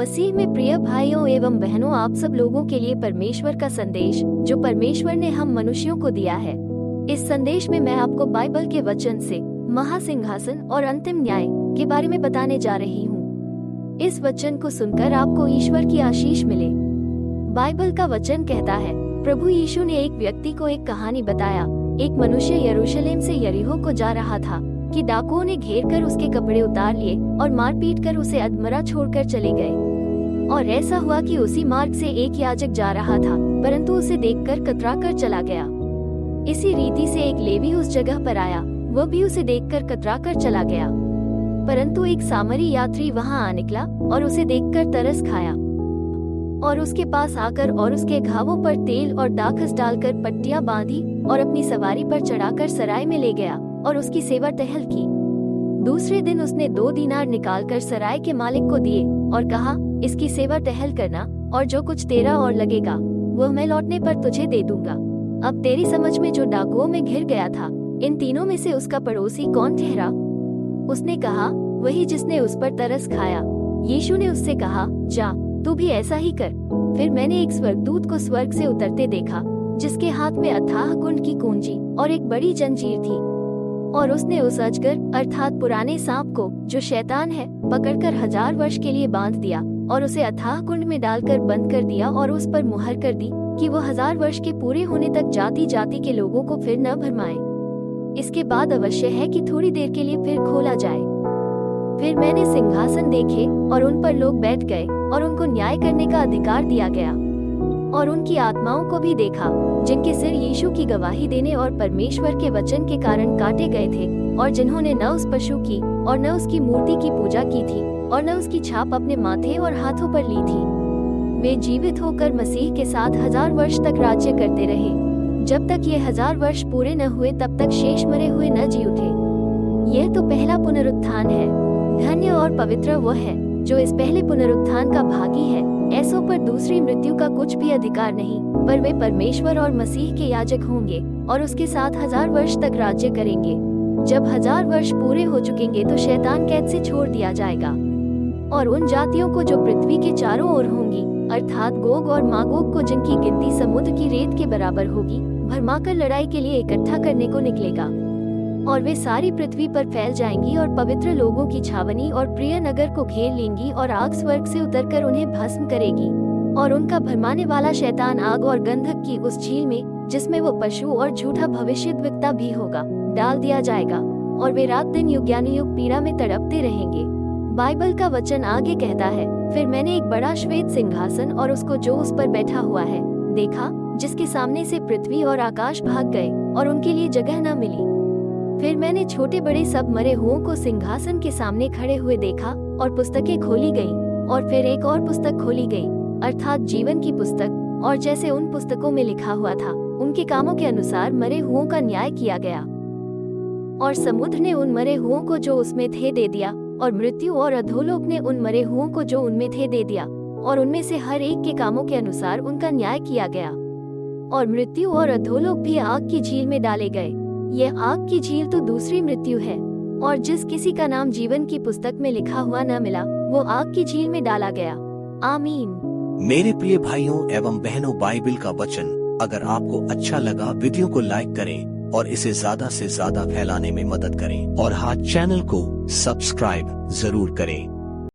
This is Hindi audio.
मसीह में प्रिय भाइयों एवं बहनों, आप सब लोगों के लिए परमेश्वर का संदेश जो परमेश्वर ने हम मनुष्यों को दिया है। इस संदेश में मैं आपको बाइबल के वचन से महासिंहासन और अंतिम न्याय के बारे में बताने जा रही हूँ। इस वचन को सुनकर आपको ईश्वर की आशीष मिले। बाइबल का वचन कहता है, प्रभु यीशु ने एक व्यक्ति को एक कहानी बताया। एक मनुष्य यरूशलेम से यरीहो को जा रहा था कि डाकुओं ने घेर कर उसके कपड़े उतार लिए और मारपीट कर उसे अधमरा छोड़कर चले गए। और ऐसा हुआ कि उसी मार्ग से एक याजक जा रहा था, परंतु उसे देखकर कतरा कर चला गया। इसी रीति से एक लेवी उस जगह पर आया, वह भी उसे देखकर कतरा कर चला गया। परंतु एक सामरी यात्री वहां आ निकला और उसे देखकर तरस खाया और उसके पास आकर और उसके घावों पर तेल और दाखस डालकर पट्टियां बांधी और अपनी सवारी पर चढ़ाकर सराय में ले गया और उसकी सेवा टहल की। दूसरे दिन उसने 2 दीनार निकालकर सराय के मालिक को दिए और कहा, इसकी सेवा टहल करना, और जो कुछ तेरा और लगेगा वह मैं लौटने पर तुझे दे दूंगा। अब तेरी समझ में जो डाकुओं में घिर गया था, इन तीनों में से उसका पड़ोसी कौन ठहरा? उसने कहा, वही जिसने उस पर तरस खाया। यीशु ने उससे कहा, जा तू भी ऐसा ही कर। फिर मैंने एक स्वर्गदूत को स्वर्ग से उतरते देखा, जिसके हाथ में अथाह कुंड की कुंजी और एक बड़ी जंजीर थी। और उसने उस अजगर अर्थात पुराने सांप को, जो शैतान है, पकड़कर 1000 वर्ष के लिए बांध दिया और उसे अथाह कुंड में डालकर बंद कर दिया और उस पर मुहर कर दी कि वो 1000 वर्ष के पूरे होने तक जाति जाति के लोगों को फिर न भरमाए। इसके बाद अवश्य है कि थोड़ी देर के लिए फिर खोला जाए। फिर मैंने सिंहासन देखे और उन पर लोग बैठ गए और उनको न्याय करने का अधिकार दिया गया। और उनकी आत्माओं को भी देखा, जिनके सिर यीशु की गवाही देने और परमेश्वर के वचन के कारण काटे गए थे, और जिन्होंने न उस पशु की और न उसकी मूर्ति की पूजा की थी और न उसकी छाप अपने माथे और हाथों पर ली थी। वे जीवित होकर मसीह के साथ 1000 वर्ष तक राज्य करते रहे। जब तक ये 1000 वर्ष पूरे न हुए तब तक शेष मरे हुए न जी उठे। यह तो पहला पुनरुत्थान है। धन्य और पवित्र वो है जो इस पहले पुनरुत्थान का भागी है। ऐसों पर दूसरी मृत्यु का कुछ भी अधिकार नहीं, पर वे परमेश्वर और मसीह के याजक होंगे और उसके साथ 1000 वर्ष तक राज्य करेंगे। जब 1000 वर्ष पूरे हो चुकेंगे तो शैतान कैद से छोड़ दिया जाएगा। और उन जातियों को जो पृथ्वी के चारों ओर होंगी, अर्थात गोग और मागोग को, जिनकी गिनती समुद्र की रेत के बराबर होगी, भरमाकर लड़ाई के लिए इकट्ठा करने को निकलेगा। और वे सारी पृथ्वी पर फैल जाएंगी और पवित्र लोगों की छावनी और प्रिय नगर को घेर लेंगी, और आग स्वर्ग से उतरकर उन्हें भस्म करेगी। और उनका भरमाने वाला शैतान आग और गंधक की उस झील में, जिसमें वो पशु और झूठा भविष्यद्वक्ता भी होगा, डाल दिया जाएगा। और वे रात दिन युगानुयुग पीड़ा में तड़पते रहेंगे। बाइबल का वचन आगे कहता है, फिर मैंने एक बड़ा श्वेत सिंहासन और उसको जो उस पर बैठा हुआ है देखा, जिसके सामने से पृथ्वी और आकाश भाग गए और उनके लिए जगह न मिली। फिर मैंने छोटे बड़े सब मरे हुओं को सिंहासन के सामने खड़े हुए देखा, और पुस्तकें खोली गईं। और फिर एक और पुस्तक खोली गई, अर्थात जीवन की पुस्तक, और जैसे उन पुस्तकों में लिखा हुआ था, उनके कामों के अनुसार मरे हुओं का न्याय किया गया। और समुद्र ने उन मरे हुओं को जो उसमें थे दे दिया, और मृत्यु और अधोलोक ने उन मरे हुओं को जो उनमें थे दे दिया, और उनमें से हर एक के कामों के अनुसार उनका न्याय किया गया। और मृत्यु और अधोलोक भी आग की झील में डाले गए। यह आग की झील तो दूसरी मृत्यु है। और जिस किसी का नाम जीवन की पुस्तक में लिखा हुआ न मिला, वो आग की झील में डाला गया। आमीन। मेरे प्रिय भाइयों एवं बहनों, बाइबल का वचन अगर आपको अच्छा लगा, वीडियो को लाइक करें और इसे ज्यादा से ज्यादा फैलाने में मदद करें, और हाँ, चैनल को सब्सक्राइब जरूर करें।